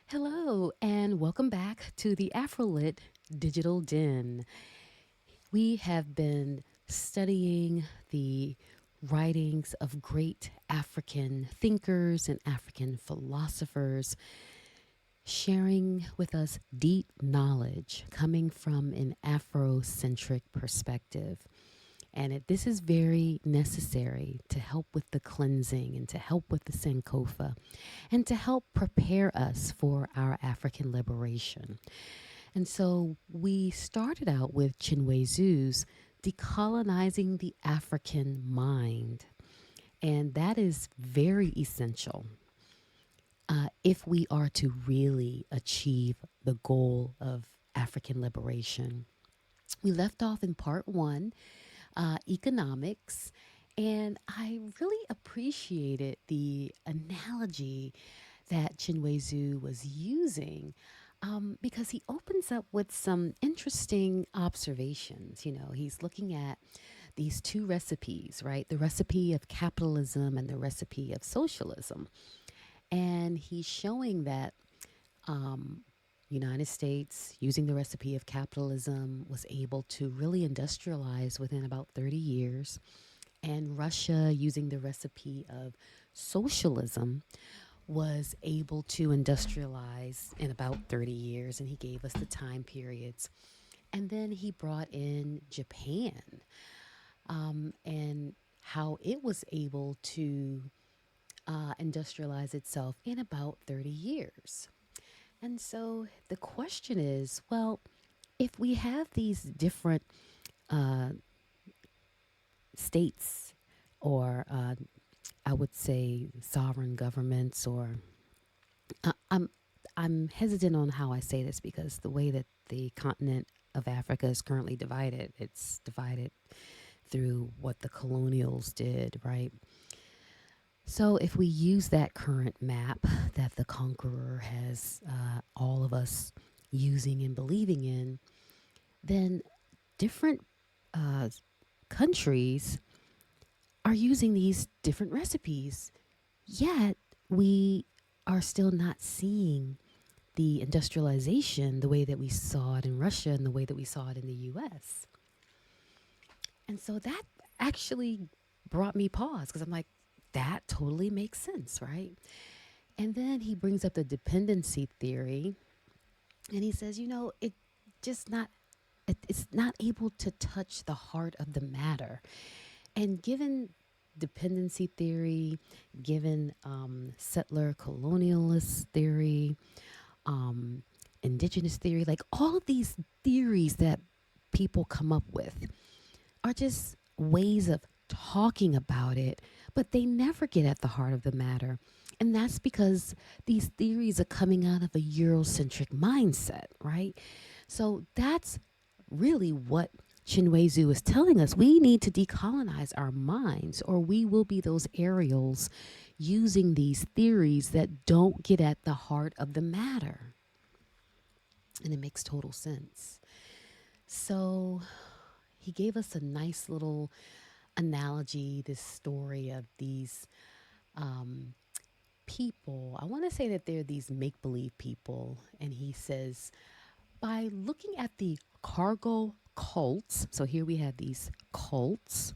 Hello, and welcome back to the Afrolit Digital Den. We have been studying the writings of great African thinkers and African philosophers, sharing with us deep knowledge coming from an Afrocentric perspective. This is very necessary to help with the cleansing and to help with the Sankofa and to help prepare us for our African liberation. And so we started out with Chinwezu's Decolonizing the African Mind. And that is very essential if we are to really achieve the goal of African liberation. We left off in part one, economics, and I really appreciated the analogy that Chinwezu was using because he opens up with some interesting observations. He's looking at these two recipes, right? The recipe of capitalism and the recipe of socialism. And he's showing that United States, using the recipe of capitalism, was able to really industrialize within about 30 years. And Russia, using the recipe of socialism, was able to industrialize in about 30 years. And he gave us the time periods. And then he brought in Japan and how it was able to industrialize itself in about 30 years. And so the question is, well, if we have these different uh, states or I would say sovereign governments, or uh, I'm I'm hesitant on how I say this because the way that the continent of Africa is currently divided, it's divided through what the colonials did, right? So if we use that current map that the conqueror has all of us using and believing in, then different uh, countries are using these different recipes. Yet we are still not seeing the industrialization the way that we saw it in Russia and the way that we saw it in the US. And so that actually brought me pause because I'm like, that totally makes sense, right? And then he brings up the dependency theory and he says, it just not it's not able to touch the heart of the matter. And given dependency theory, given settler colonialist theory, um, indigenous theory, like all of these theories that people come up with are just ways of talking about it, but they never get at the heart of the matter. And that's because these theories are coming out of a Eurocentric mindset, right? So that's really what Chinwezu is telling us. We need to decolonize our minds, or we will be those Ariels using these theories that don't get at the heart of the matter. And it makes total sense. So he gave us a nice little analogy, this story of these people. I want to say that they're these make believe people. And he says, by looking at the cargo cults, so here we have these cults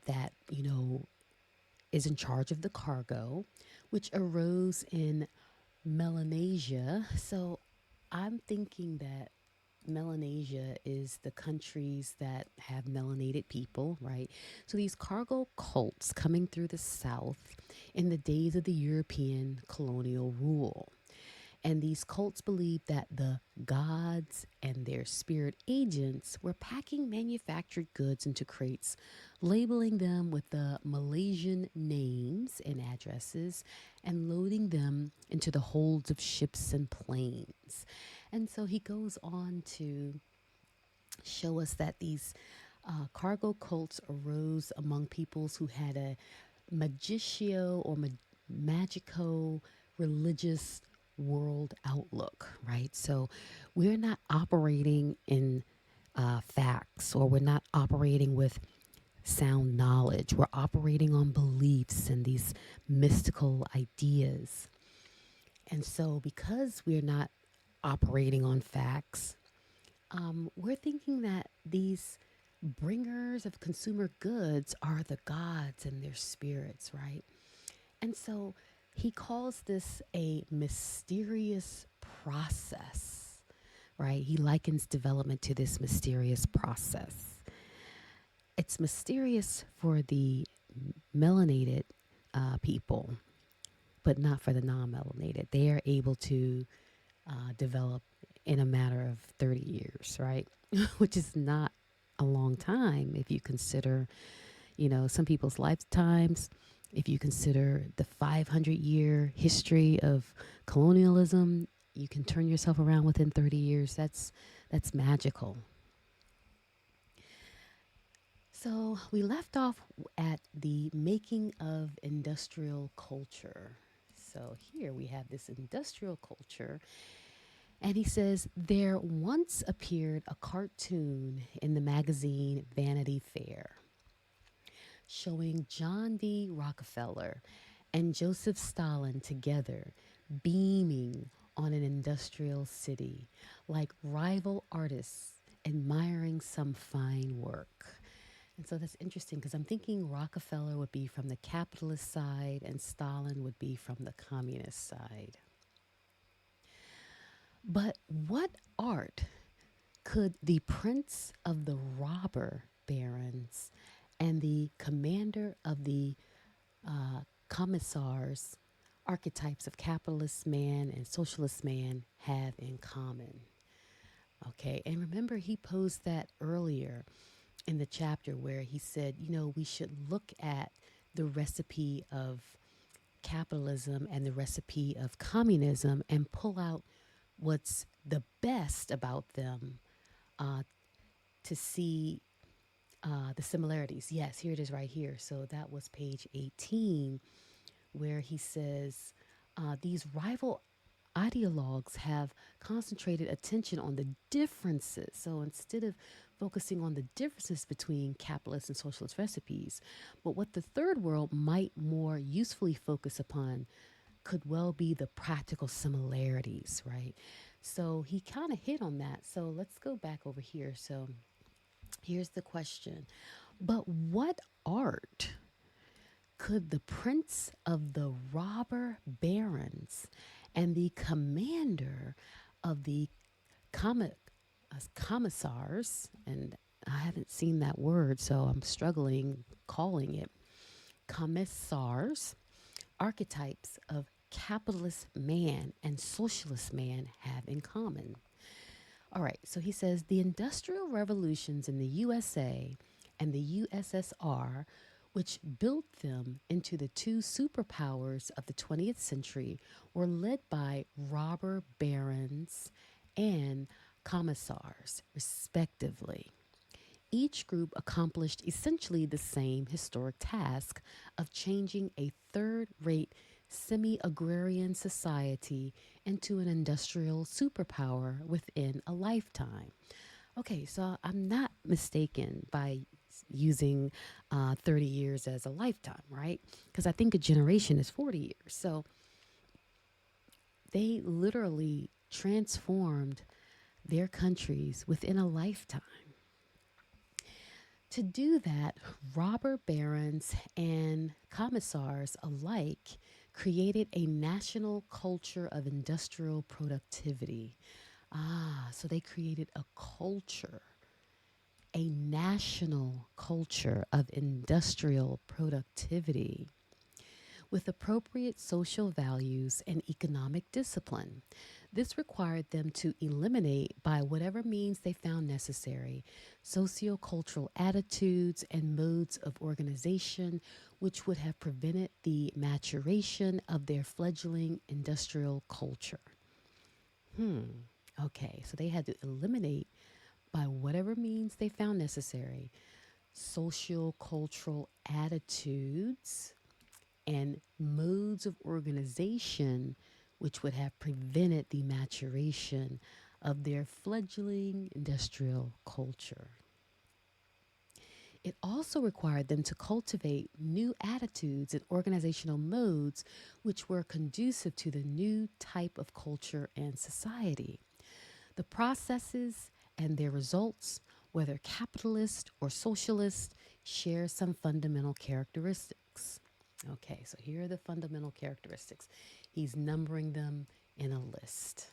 that, is in charge of the cargo, which arose in Melanesia. So I'm thinking that Melanesia is the countries that have melanated people, right? So these cargo cults coming through the South in the days of the European colonial rule. And these cults believed that the gods and their spirit agents were packing manufactured goods into crates, labeling them with the Malaysian names and addresses, and loading them into the holds of ships and planes. And so he goes on to show us that these cargo cults arose among peoples who had a magicio or magico religious world outlook, right? So we're not operating in facts, or we're not operating with sound knowledge. We're operating on beliefs and these mystical ideas. And so, because we're not operating on facts, we're thinking that these bringers of consumer goods are the gods and their spirits, right? And so he calls this a mysterious process, right? He likens development to this mysterious process. It's mysterious for the melanated people, but not for the non melanated. They are able to develop in a matter of 30 years, right? Which is not a long time if you consider, some people's lifetimes. If you consider the 500-year history of colonialism, you can turn yourself around within 30 years. That's magical. So we left off at the making of industrial culture. So here we have this industrial culture. And he says, there once appeared a cartoon in the magazine Vanity Fair showing John D. Rockefeller and Joseph Stalin together beaming on an industrial city like rival artists admiring some fine work. And so that's interesting because I'm thinking Rockefeller would be from the capitalist side and Stalin would be from the communist side. But what art could the prince of the robber barons and the commander of the commissars, archetypes of capitalist man and socialist man, have in common? Okay, and remember, he posed that earlier in the chapter where he said, we should look at the recipe of capitalism and the recipe of communism and pull out what's the best about them uh, to see the similarities. Yes, here it is right here. So that was page 18, where he says these rival ideologues have concentrated attention on the differences. So instead of focusing on the differences between capitalist and socialist recipes, but what the third world might more usefully focus upon could well be the practical similarities, right? So he kind of hit on that. So let's go back over here. So here's the question. But what art could the prince of the robber barons and the commander of the commissars, and I haven't seen that word, so I'm struggling calling it commissars, archetypes of capitalist man and socialist man have in common? All right, so he says the industrial revolutions in the USA and the USSR, which built them into the two superpowers of the 20th century, were led by robber barons and commissars, respectively. Each group accomplished essentially the same historic task of changing a third rate semi agrarian society into an industrial superpower within a lifetime. Okay, so I'm not mistaken by using 30 years as a lifetime, right? Because I think a generation is 40 years. So they literally transformed their countries within a lifetime. To do that, robber barons and commissars alike created a national culture of industrial productivity. So they created a national culture of industrial productivity with appropriate social values and economic discipline. This required them to eliminate, by whatever means they found necessary, sociocultural attitudes and modes of organization which would have prevented the maturation of their fledgling industrial culture. Okay, so they had to eliminate, by whatever means they found necessary, social cultural attitudes and modes of organization which would have prevented the maturation of their fledgling industrial culture. It also required them to cultivate new attitudes and organizational modes which were conducive to the new type of culture and society. The processes and their results, whether capitalist or socialist, share some fundamental characteristics. Okay, so here are the fundamental characteristics. He's numbering them in a list.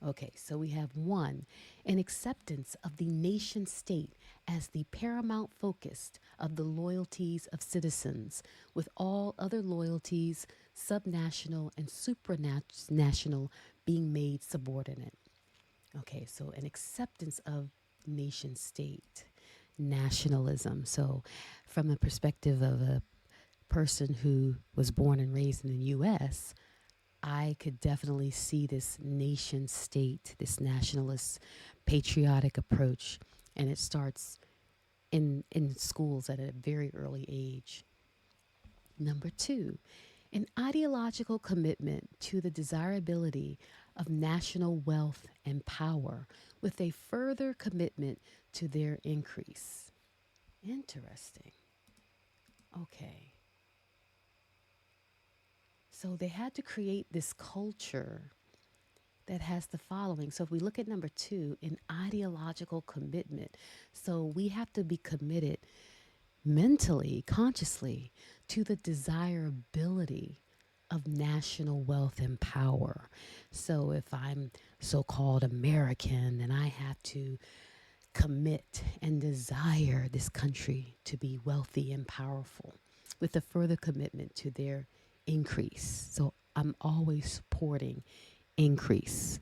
Okay, so we have one, an acceptance of the nation state as the paramount focus of the loyalties of citizens, with all other loyalties, subnational and supranational, being made subordinate. Okay, so an acceptance of nation state, nationalism. So, from the perspective of a person who was born and raised in the US, I could definitely see this nation state, this nationalist, patriotic approach, and it starts in schools at a very early age. Number two, an ideological commitment to the desirability of national wealth and power, with a further commitment to their increase. Interesting. Okay. So they had to create this culture that has the following. So if we look at number two, an ideological commitment. So we have to be committed mentally, consciously, to the desirability of national wealth and power. So if I'm so called American, then I have to commit and desire this country to be wealthy and powerful, with a further commitment to their increase. So I'm always supporting increase.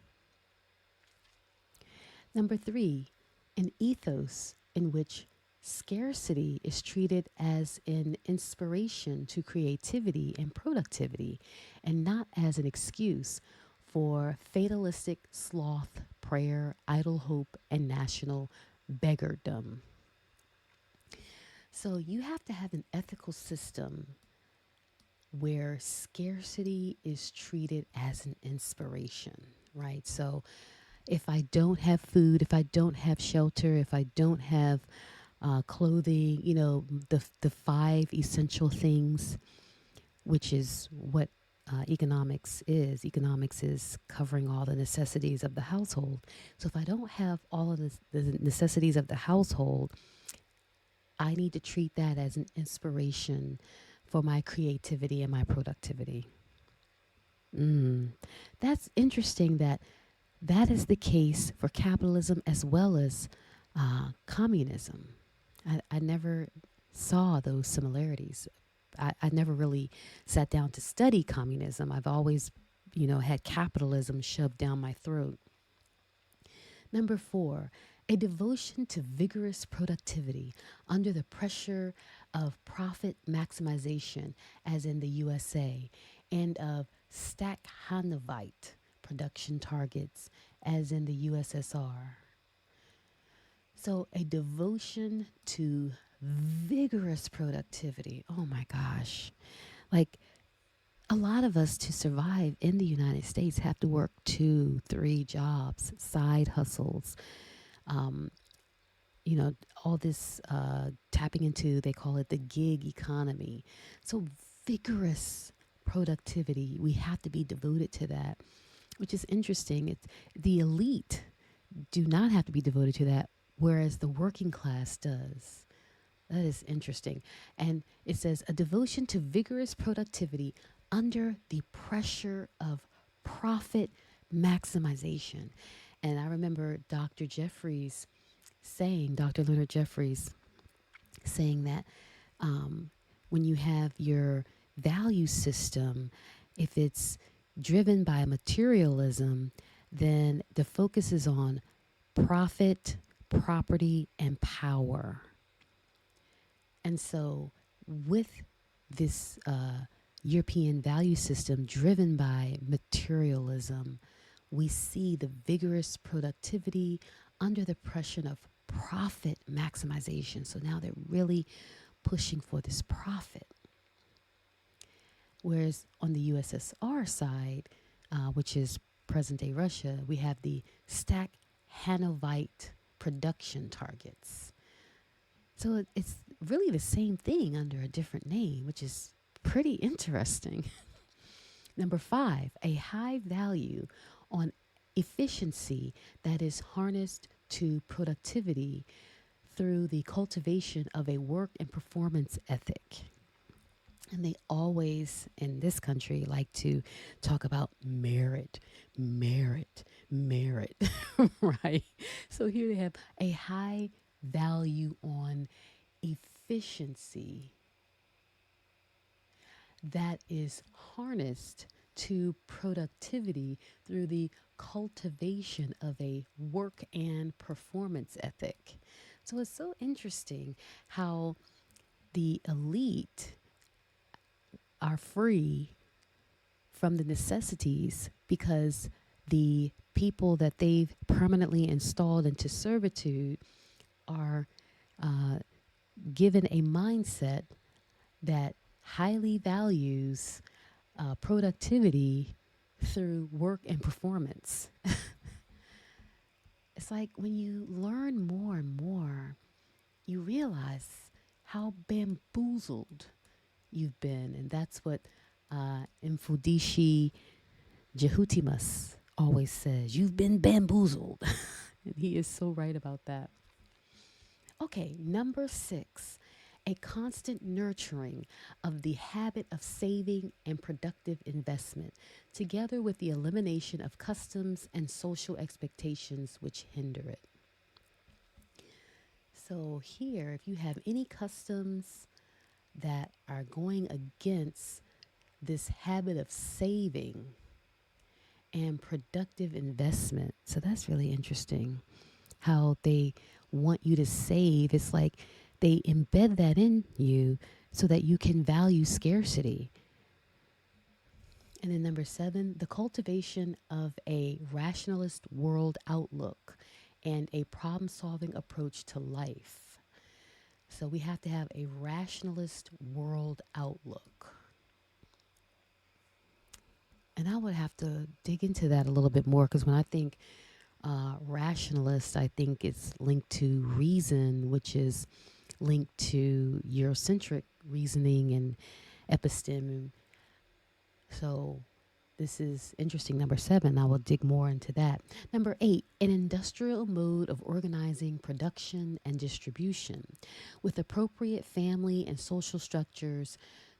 Number three, an ethos in which scarcity is treated as an inspiration to creativity and productivity, and not as an excuse for fatalistic sloth, prayer, idle hope, and national beggardom. So you have to have an ethical system where scarcity is treated as an inspiration, right? So if I don't have food, if I don't have shelter, if I don't have clothing, the five essential things, which is what economics is. Economics is covering all the necessities of the household. So if I don't have all of the necessities of the household, I need to treat that as an inspiration for my creativity and my productivity. Mm. That's interesting that that is the case for capitalism as well as communism. I never saw those similarities. I never really sat down to study communism. I've always, had capitalism shoved down my throat. Number four, a devotion to vigorous productivity under the pressure of profit maximization, as in the USA, and of Stackhanovite production targets, as in the USSR. So, a devotion to vigorous productivity. Oh my gosh. Like, a lot of us to survive in the United States have to work two, three jobs, side hustles, um, all this tapping into, they call it the gig economy. So, vigorous productivity, we have to be devoted to that, which is interesting. It's the elite do not have to be devoted to that, whereas the working class does. That is interesting. And it says a devotion to vigorous productivity under the pressure of profit maximization. And I remember Dr. Leonard Jeffries saying that when you have your value system, if it's driven by materialism, then the focus is on profit, property, and power. And so, with this European value system driven by materialism, we see the vigorous productivity under the pressure of profit maximization. So now they're really pushing for this profit. Whereas on the USSR side, which is present day Russia, we have the Stackhanovite production targets. So it's really the same thing under a different name, which is pretty interesting. Number five, a high value on efficiency that is harnessed to productivity through the cultivation of a work and performance ethic. And they always in this country like to talk about merit, merit, merit, right? So here they have a high value on efficiency that is harnessed to productivity through the cultivation of a work and performance ethic. So it's so interesting how the elite are free from the necessities because the people that they've permanently installed into servitude are uh, given a mindset that highly values productivity through work and performance. It's like when you learn more and more, you realize how bamboozled you've been. And that's what Mfudishi Jehutimus always says. You've been bamboozled. And he is so right about that. Okay, number six, a constant nurturing of the habit of saving and productive investment, together with the elimination of customs and social expectations which hinder it. So, here, if you have any customs that are going against this habit of saving and productive investment, so that's really interesting how they want you to save. It's like they embed that in you so that you can value scarcity. And then number seven, the cultivation of a rationalist world outlook and a problem solving approach to life. So we have to have a rationalist world outlook. And I would have to dig into that a little bit more because when I think rationalist, I think it's linked to reason, which is linked to Eurocentric reasoning and episteme. So this is interesting. Number seven, I will dig more into that. Number eight, an industrial mode of organizing production and distribution with appropriate family and social structures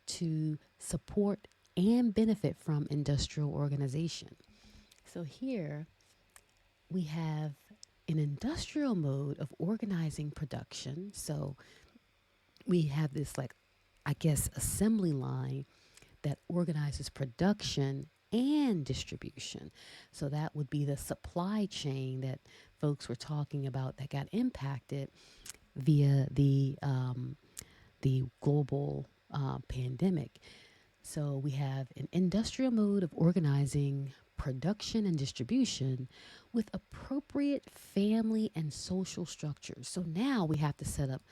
to support and benefit from industrial organization. So here we have an industrial mode of organizing production. So we have this, like, I guess, assembly line that organizes production and distribution. So that would be the supply chain that folks were talking about that got impacted via the global pandemic. So we have an industrial mode of organizing production and distribution with appropriate family and social structures. So now we have to set up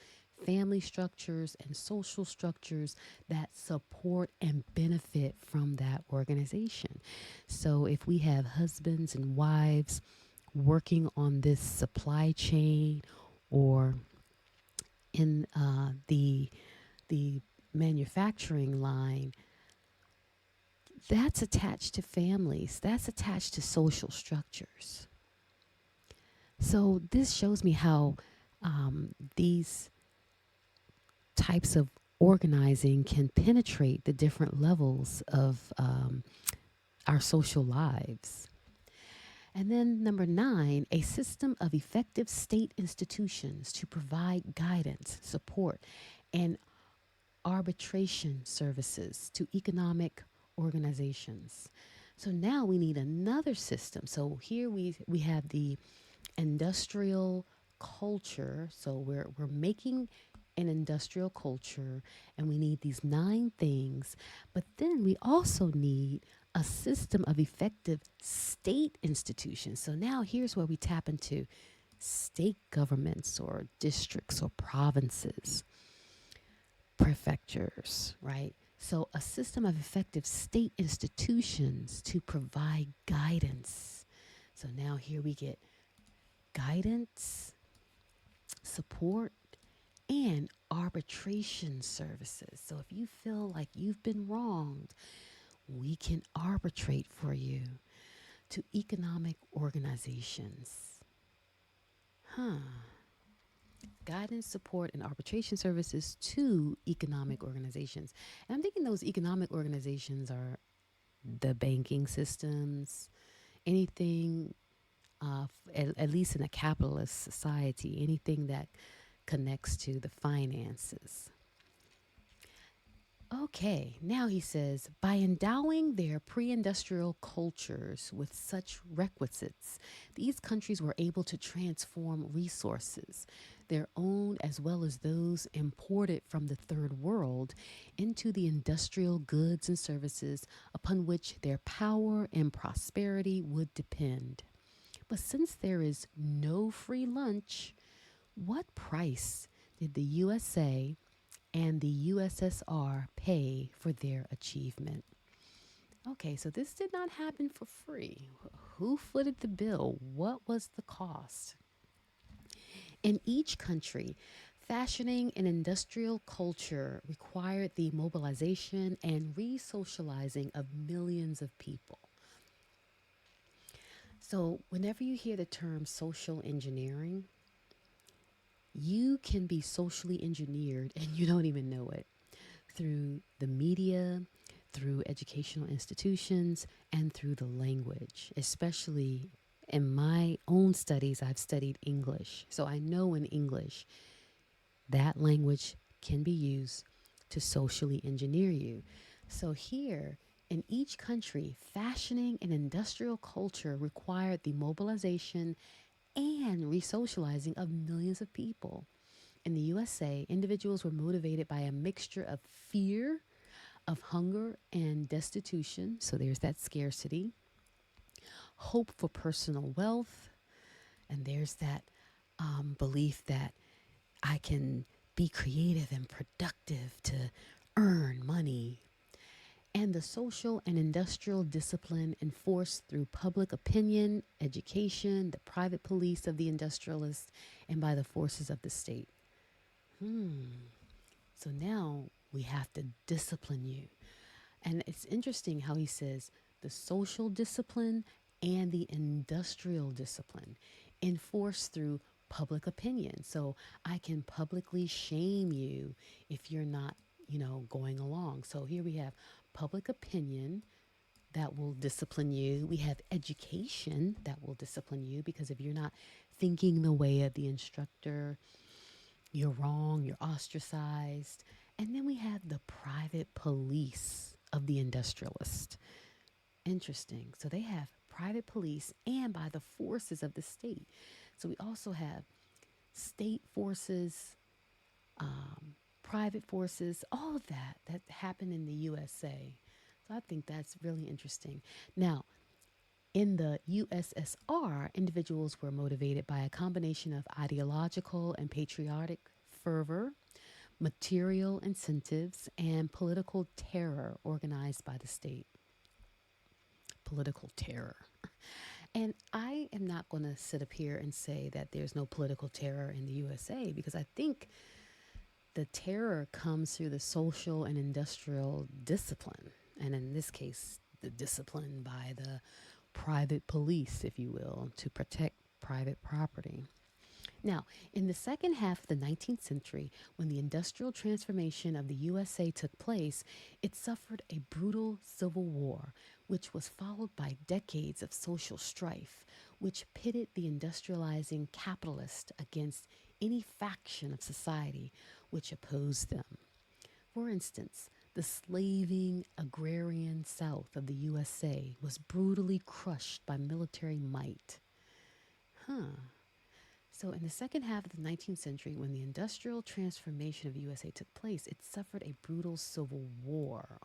family structures and social structures that support and benefit from that organization. So if we have husbands and wives working on this supply chain or in the manufacturing line, that's attached to families, that's attached to social structures. So this shows me how these types of organizing can penetrate the different levels of our social lives. And then number nine, a system of effective state institutions to provide guidance, support, and arbitration services to economic organizations. So now we need another system. So here we have the industrial culture. So we're making an industrial culture and we need these nine things, but then we also need a system of effective state institutions. So now here's where we tap into state governments or districts or provinces, prefectures, right? So a system of effective state institutions to provide guidance. So now here we get guidance, support, and arbitration services. So if you feel like you've been wronged, we can arbitrate for you. To economic organizations. Huh. Guidance, support, and arbitration services to economic organizations. And I'm thinking those economic organizations are the banking systems, anything, at least in a capitalist society, anything that connects to the finances. Okay, now he says, by endowing their pre industrial cultures with such requisites, these countries were able to transform resources, their own as well as those imported from the third world, into the industrial goods and services upon which their power and prosperity would depend. But since there is no free lunch, what price did the USA and the USSR pay for their achievement? Okay, so this did not happen for free. Who footed the bill? What was the cost? In each country, fashioning an industrial culture required the mobilization and re socializing of millions of people. So, whenever you hear the term social engineering, you can be socially engineered and you don't even know it through the media, through educational institutions, and through the language. Especially in my own studies, I've studied English. So I know in English that language can be used to socially engineer you. So here, in each country, fashioning an industrial culture required the mobilization and resocializing of millions of people. In the USA, individuals were motivated by a mixture of fear, of hunger and destitution, so there's that scarcity, hope for personal wealth, and there's that belief that I can be creative and productive to earn money, and the social and industrial discipline enforced through public opinion, education, the private police of the industrialists, and by the forces of the state. So now we have to discipline you. And it's interesting how he says the social discipline and the industrial discipline enforced through public opinion. So I can publicly shame you if you're not, going along. So here we have public opinion that will discipline you. We have education that will discipline you because if you're not thinking the way of the instructor, you're wrong, you're ostracized. And then we have the private police of the industrialist. Interesting. So they have private police and by the forces of the state. So we also have state forces, private forces, all of that happened in the USA. So I think that's really interesting. Now, in the USSR, individuals were motivated by a combination of ideological and patriotic fervor, material incentives, and political terror organized by the state. Political terror. And I am not going to sit up here and say that there's no political terror in the USA because I think the terror comes through the social and industrial discipline. And in this case, the discipline by the private police, if you will, to protect private property. Now, in the second half of the 19th century, when the industrial transformation of the USA took place, it suffered a brutal civil war, which was followed by decades of social strife, which pitted the industrializing capitalist against any faction of society which opposed them. For instance, the slaving agrarian South of the USA was brutally crushed by military might. So in the second half of the 19th century, when the industrial transformation of the USA took place, it suffered a brutal civil war,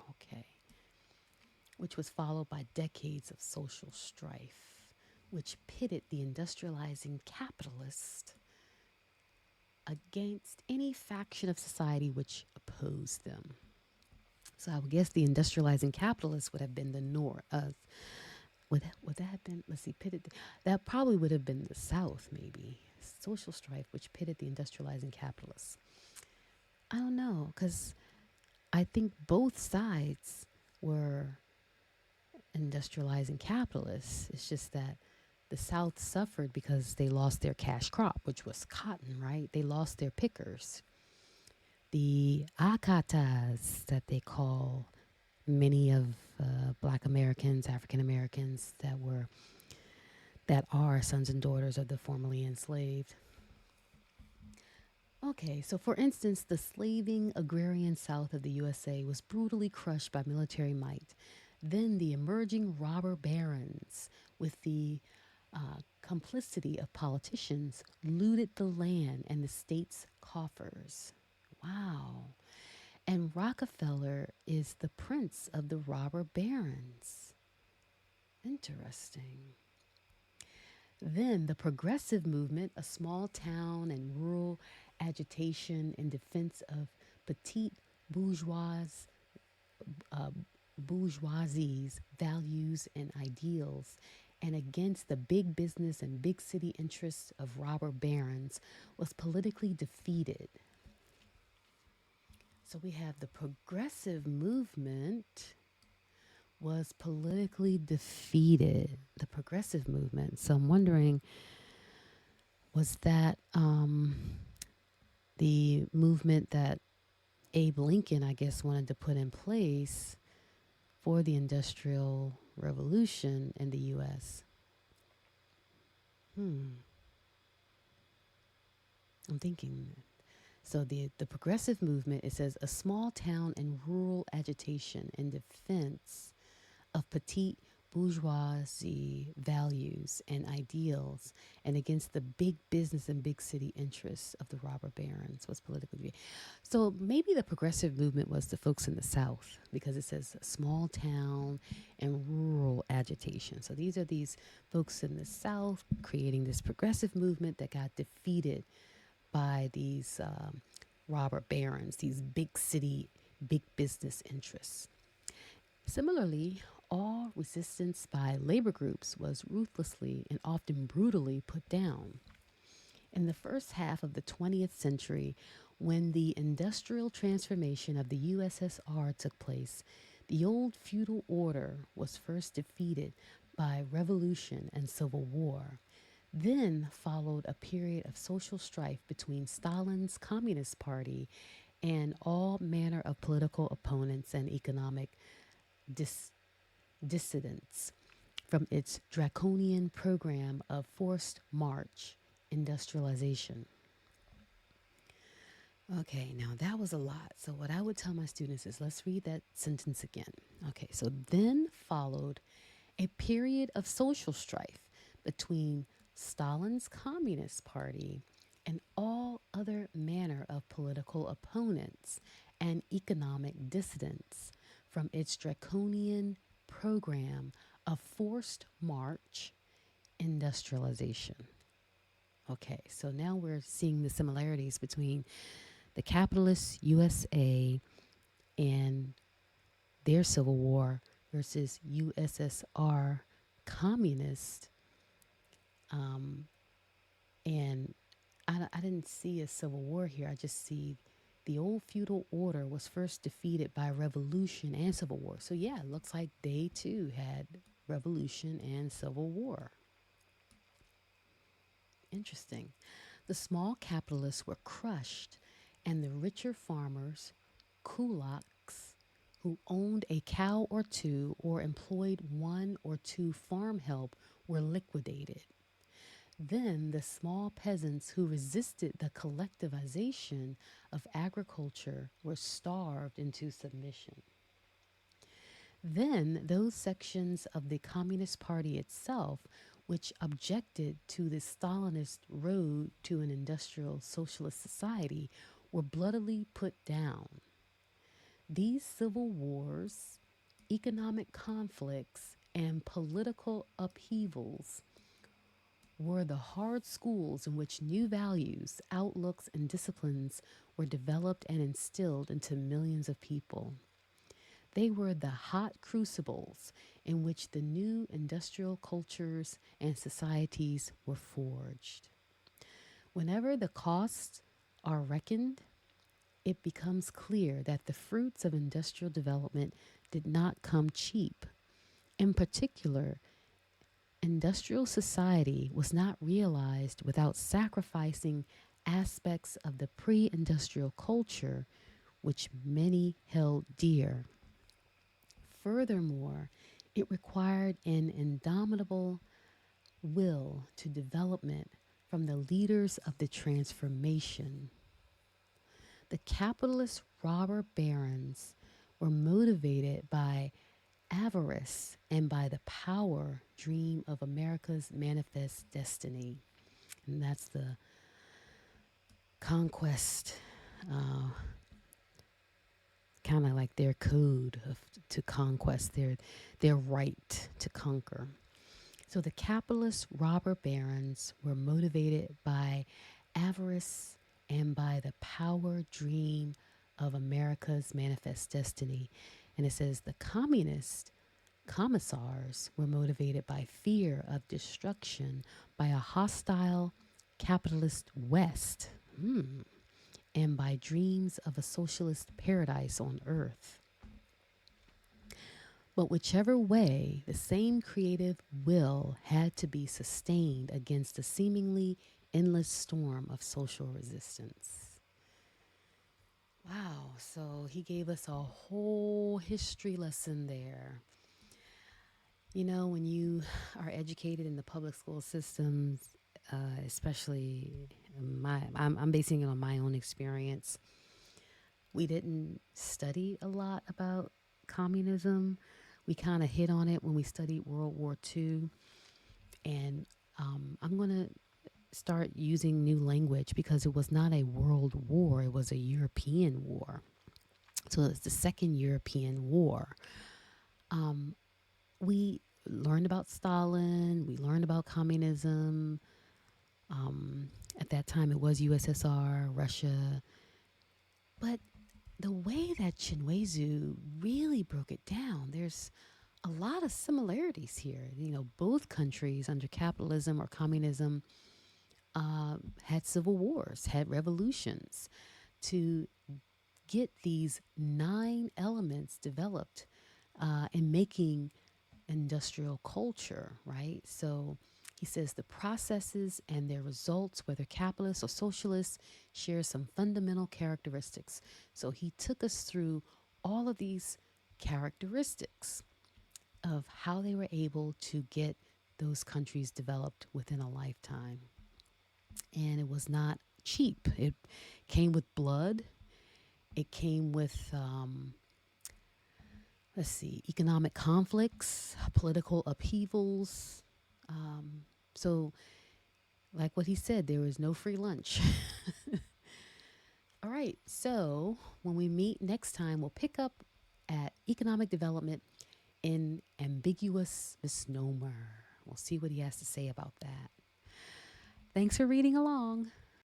which was followed by decades of social strife, which pitted the industrializing capitalist against any faction of society which opposed them. So I would guess the industrializing capitalists would have been the North. Would that have been, let's see, pitted? That probably would have been the South, maybe. Social strife, which pitted the industrializing capitalists. I don't know, because I think both sides were industrializing capitalists. It's just that the South suffered because they lost their cash crop, which was cotton, right? They lost their pickers. The akatas that they call many of Black Americans, African Americans that are sons and daughters of the formerly enslaved. Okay, so for instance, the slaving agrarian South of the USA was brutally crushed by military might. Then the emerging robber barons, with the complicity of politicians, looted the land and the state's coffers. Wow. And Rockefeller is the prince of the robber barons. Interesting. Then the progressive movement, a small town and rural agitation in defense of petite bourgeois, uh, bourgeoisie's values and ideals, and against the big business and big city interests of robber barons, was politically defeated. So we have the progressive movement was politically defeated. The progressive movement. So I'm wondering, was that the movement that Abe Lincoln, I guess, wanted to put in place for the Industrial Revolution in the U.S.? Hmm. I'm thinking. So the progressive movement, it says a small town and rural agitation in defense of petite bourgeoisie values and ideals and against the big business and big city interests of the robber barons was politically. So maybe the progressive movement was the folks in the South because it says small town and rural agitation. So these are these folks in the South creating this progressive movement that got defeated by these robber barons, these big city, big business interests. Similarly, all resistance by labor groups was ruthlessly and often brutally put down. In the first half of the 20th century, when the industrial transformation of the USSR took place, the old feudal order was first defeated by revolution and civil war. Then followed a period of social strife between Stalin's Communist Party and all manner of political opponents and economic dis- dissidents from its draconian program of forced march industrialization. Okay, now that was a lot. So, what I would tell my students is let's read that sentence again. Okay, so then followed a period of social strife between Stalin's Communist Party and all other manner of political opponents and economic dissidents from its draconian program of forced march industrialization. Okay, so now we're seeing the similarities between the capitalist USA and their civil war versus USSR communist. Um, and I didn't see a civil war here. I just see the old feudal order was first defeated by revolution and civil war. So, yeah, it looks like they too had revolution and civil war. Interesting. The small capitalists were crushed, and the richer farmers, kulaks, who owned a cow or two or employed one or two farm help, were liquidated. Then the small peasants who resisted the collectivization of agriculture were starved into submission. Then those sections of the Communist Party itself which objected to the Stalinist road to an industrial socialist society were bloodily put down. These civil wars, economic conflicts, and political upheavals were the hard schools in which new values, outlooks, and disciplines were developed and instilled into millions of people. They were the hot crucibles in which the new industrial cultures and societies were forged. Whenever the costs are reckoned, it becomes clear that the fruits of industrial development did not come cheap. In particular, industrial society was not realized without sacrificing aspects of the pre industrial culture which many held dear. Furthermore, it required an indomitable will to development from the leaders of the transformation. The capitalist robber barons were motivated by avarice and by the power dream of America's manifest destiny. And that's the conquest, uh, kind of like their code to conquest, their right to conquer. So the capitalist robber barons were motivated by avarice and by the power dream of America's manifest destiny. And it says the communist commissars were motivated by fear of destruction by a hostile capitalist West, and by dreams of a socialist paradise on earth. But whichever way, the same creative will had to be sustained against a seemingly endless storm of social resistance. Wow, so he gave us a whole history lesson there. You know, when you are educated in the public school systems, especially I'm basing it on my own experience. We didn't study a lot about communism. We kind of hit on it when we studied World War II. And I'm going to start using new language because it was not a world war, it was a European war. So it's the Second European War. We learned about Stalin, we learned about communism. At that time, it was USSR, Russia. But the way that Chinwezu really broke it down, there's a lot of similarities here. You know, both countries under capitalism or communism had civil wars, had revolutions to get these 9 elements developed in making industrial culture, right? So he says the processes and their results, whether capitalist or socialist, share some fundamental characteristics. So he took us through all of these characteristics of how they were able to get those countries developed within a lifetime. And it was not cheap. It came with blood. It came with, let's see, economic conflicts, political upheavals. So, like what he said, there was no free lunch. All right. So, when we meet next time, we'll pick up at economic development in ambiguous misnomer. We'll see what he has to say about that. Thanks for reading along.